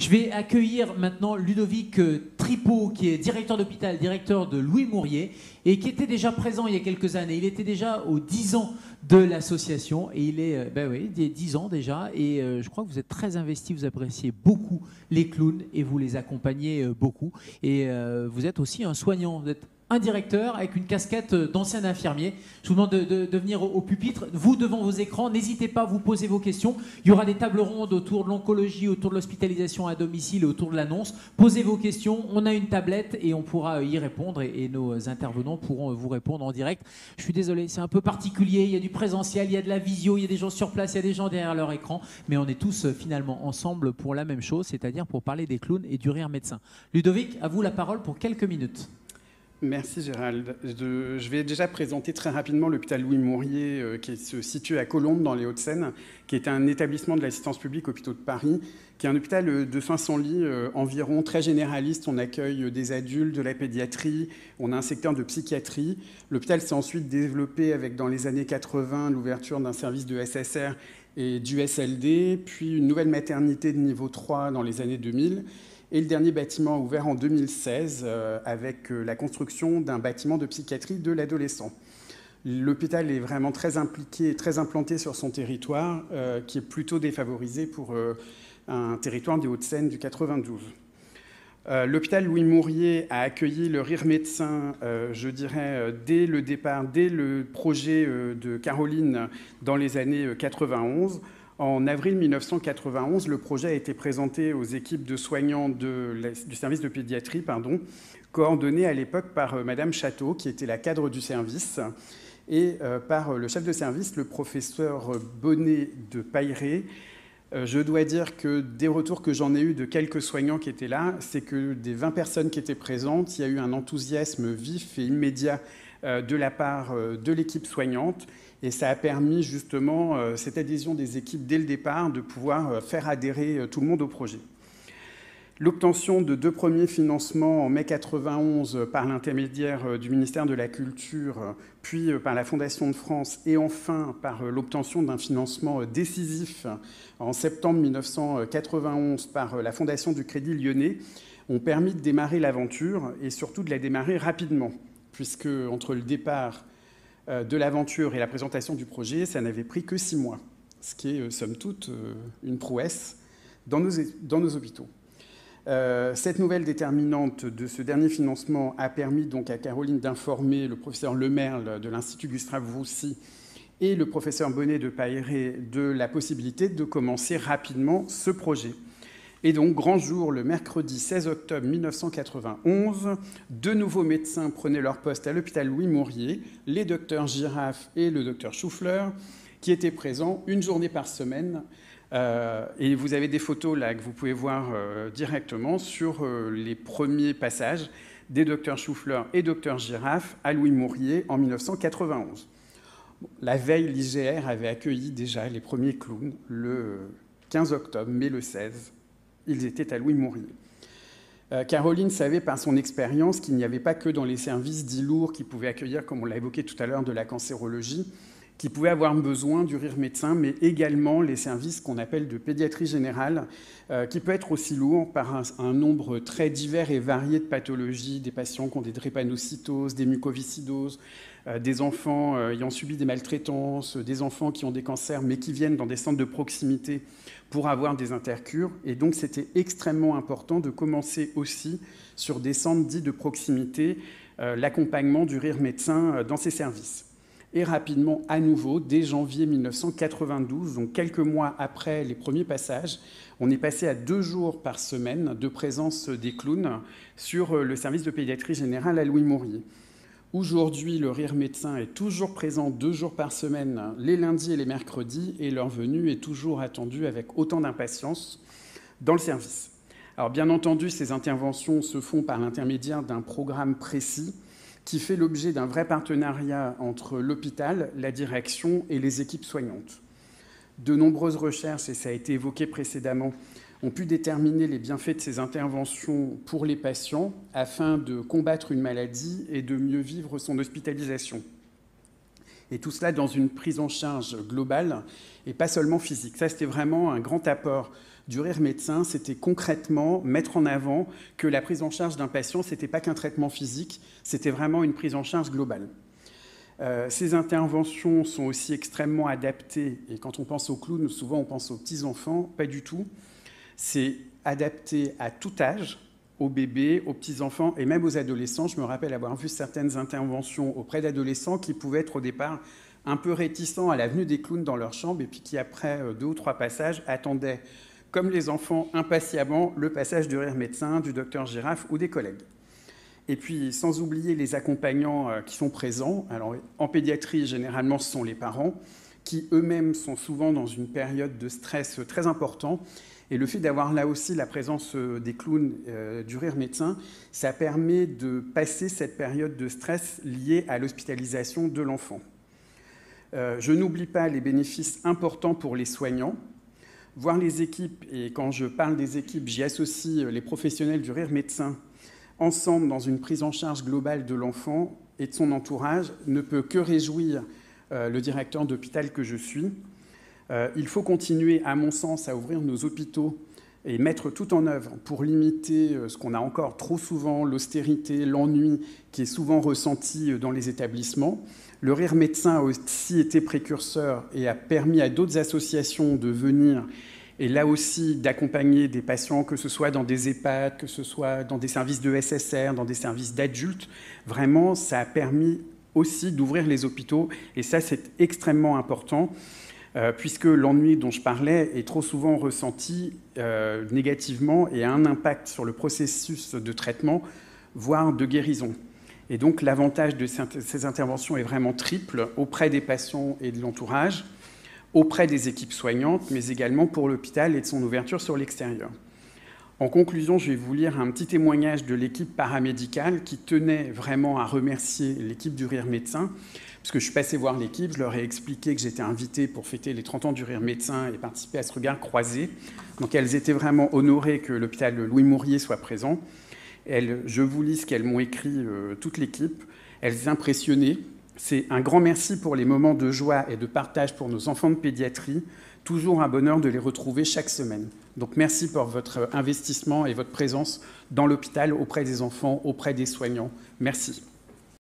Je vais accueillir maintenant Ludovic Tripot, qui est directeur d'hôpital, directeur de Louis Mourier, et qui était déjà présent il y a quelques années. Il était déjà aux 10 ans de l'association, et il est, il y a 10 ans déjà, et je crois que vous êtes très investi, vous appréciez beaucoup les clowns, et vous les accompagnez beaucoup. Et vous êtes aussi un soignant, vous êtes un directeur avec une casquette d'ancien infirmier. Je vous demande de venir au pupitre. Vous, devant vos écrans, n'hésitez pas à vous poser vos questions. Il y aura des tables rondes autour de l'oncologie, autour de l'hospitalisation à domicile et autour de l'annonce. Posez vos questions. On a une tablette et on pourra y répondre et nos intervenants pourront vous répondre en direct. Je suis désolé, c'est un peu particulier. Il y a du présentiel, il y a de la visio, il y a des gens sur place, il y a des gens derrière leur écran. Mais on est tous finalement ensemble pour la même chose, c'est-à-dire pour parler des clowns et du rire médecin. Ludovic, à vous la parole pour quelques minutes. Merci Gérald. Je vais déjà présenter très rapidement l'hôpital Louis Mourier qui se situe à Colombes dans les Hauts-de-Seine, qui est un établissement de l'assistance publique Hôpitaux de Paris, qui est un hôpital de 500 lits environ, très généraliste. On accueille des adultes, de la pédiatrie, on a un secteur de psychiatrie. L'hôpital s'est ensuite développé avec, dans les années 80, l'ouverture d'un service de SSR et du SLD, puis une nouvelle maternité de niveau 3 dans les années 2000. Et le dernier bâtiment ouvert en 2016 avec la construction d'un bâtiment de psychiatrie de l'adolescent. L'hôpital est vraiment très impliqué et très implanté sur son territoire, qui est plutôt défavorisé pour un territoire des Hauts-de-Seine du 92. L'hôpital Louis Mourier a accueilli le rire médecin, je dirais, dès le départ, dès le projet de Caroline dans les années 91. En avril 1991, le projet a été présenté aux équipes de soignants du service de pédiatrie, coordonné à l'époque par Madame Château, qui était la cadre du service, et par le chef de service, le professeur Bonnet de Pailleret. Je dois dire que des retours que j'en ai eus de quelques soignants qui étaient là, c'est que des 20 personnes qui étaient présentes, il y a eu un enthousiasme vif et immédiat de la part de l'équipe soignante. Et ça a permis justement cette adhésion des équipes dès le départ de pouvoir faire adhérer tout le monde au projet. L'obtention de 2 premiers financements en mai 91 par l'intermédiaire du ministère de la Culture, puis par la Fondation de France et enfin par l'obtention d'un financement décisif en septembre 1991 par la Fondation du Crédit Lyonnais ont permis de démarrer l'aventure et surtout de la démarrer rapidement, puisque entre le départ de l'aventure et la présentation du projet, ça n'avait pris que 6 mois, ce qui est, somme toute, une prouesse dans nos hôpitaux. Cette nouvelle déterminante de ce dernier financement a permis donc à Caroline d'informer le professeur Lemerle de l'Institut Gustave-Roussy et le professeur Bonnet de Pailleret de la possibilité de commencer rapidement ce projet. Et donc, grand jour, le mercredi 16 octobre 1991, 2 nouveaux médecins prenaient leur poste à l'hôpital Louis Mourier, les docteurs Giraffe et le docteur Choufleur, qui étaient présents une journée par semaine. Et vous avez des photos là que vous pouvez voir directement sur les premiers passages des docteurs Choufleur et docteur Giraffe à Louis Mourier en 1991. La veille, l'IGR avait accueilli déjà les premiers clowns le 15 octobre, mais le 16, ils étaient à Louis Mourier. Caroline savait par son expérience qu'il n'y avait pas que dans les services dits lourds qui pouvaient accueillir, comme on l'a évoqué tout à l'heure, de la cancérologie, qui pouvaient avoir besoin du rire médecin, mais également les services qu'on appelle de pédiatrie générale, qui peut être aussi lourd par un nombre très divers et varié de pathologies, des patients qui ont des drépanocytoses, des mucoviscidoses, des enfants ayant subi des maltraitances, des enfants qui ont des cancers, mais qui viennent dans des centres de proximité pour avoir des intercures. Et donc, c'était extrêmement important de commencer aussi sur des centres dits de proximité, l'accompagnement du rire médecin dans ces services. Et rapidement, à nouveau, dès janvier 1992, donc quelques mois après les premiers passages, on est passé à 2 jours par semaine de présence des clowns sur le service de pédiatrie générale à Louis Mourier. Aujourd'hui, le rire médecin est toujours présent 2 jours par semaine, les lundis et les mercredis, et leur venue est toujours attendue avec autant d'impatience dans le service. Alors bien entendu, ces interventions se font par l'intermédiaire d'un programme précis qui fait l'objet d'un vrai partenariat entre l'hôpital, la direction et les équipes soignantes. De nombreuses recherches, et ça a été évoqué précédemment, ont pu déterminer les bienfaits de ces interventions pour les patients afin de combattre une maladie et de mieux vivre son hospitalisation. Et tout cela dans une prise en charge globale et pas seulement physique. Ça, c'était vraiment un grand apport du Rire Médecin. C'était concrètement mettre en avant que la prise en charge d'un patient, ce n'était pas qu'un traitement physique, c'était vraiment une prise en charge globale. Ces interventions sont aussi extrêmement adaptées. Et quand on pense aux clowns, souvent on pense aux petits-enfants. Pas du tout. C'est adapté à tout âge, aux bébés, aux petits-enfants et même aux adolescents. Je me rappelle avoir vu certaines interventions auprès d'adolescents qui pouvaient être au départ un peu réticents à la venue des clowns dans leur chambre et puis qui, après 2 ou 3 passages, attendaient, comme les enfants, impatiemment, le passage du Rire Médecin, du docteur Girafe ou des collègues. Et puis, sans oublier les accompagnants qui sont présents. Alors, en pédiatrie, généralement, ce sont les parents qui eux-mêmes sont souvent dans une période de stress très important. Et le fait d'avoir là aussi la présence des clowns du Rire Médecin, ça permet de passer cette période de stress liée à l'hospitalisation de l'enfant. Je n'oublie pas les bénéfices importants pour les soignants. Voir les équipes, et quand je parle des équipes, j'y associe les professionnels du Rire Médecin, ensemble dans une prise en charge globale de l'enfant et de son entourage, ne peut que réjouir le directeur d'hôpital que je suis. Il faut continuer, à mon sens, à ouvrir nos hôpitaux et mettre tout en œuvre pour limiter ce qu'on a encore trop souvent, l'austérité, l'ennui qui est souvent ressenti dans les établissements. Le Rire Médecin a aussi été précurseur et a permis à d'autres associations de venir et là aussi d'accompagner des patients, que ce soit dans des EHPAD, que ce soit dans des services de SSR, dans des services d'adultes. Vraiment, ça a permis aussi d'ouvrir les hôpitaux et ça, c'est extrêmement important. Puisque l'ennui dont je parlais est trop souvent ressenti négativement et a un impact sur le processus de traitement, voire de guérison. Et donc l'avantage de ces interventions est vraiment triple, auprès des patients et de l'entourage, auprès des équipes soignantes, mais également pour l'hôpital et de son ouverture sur l'extérieur. En conclusion, je vais vous lire un petit témoignage de l'équipe paramédicale qui tenait vraiment à remercier l'équipe du Rire Médecin, parce que je suis passé voir l'équipe, je leur ai expliqué que j'étais invité pour fêter les 30 ans du Rire Médecin et participer à ce regard croisé. Donc elles étaient vraiment honorées que l'hôpital Louis Mourier soit présent. Je vous lis ce qu'elles m'ont écrit, toute l'équipe. Elles étaient impressionnées. C'est un grand merci pour les moments de joie et de partage pour nos enfants de pédiatrie. Toujours un bonheur de les retrouver chaque semaine. Donc merci pour votre investissement et votre présence dans l'hôpital, auprès des enfants, auprès des soignants. Merci.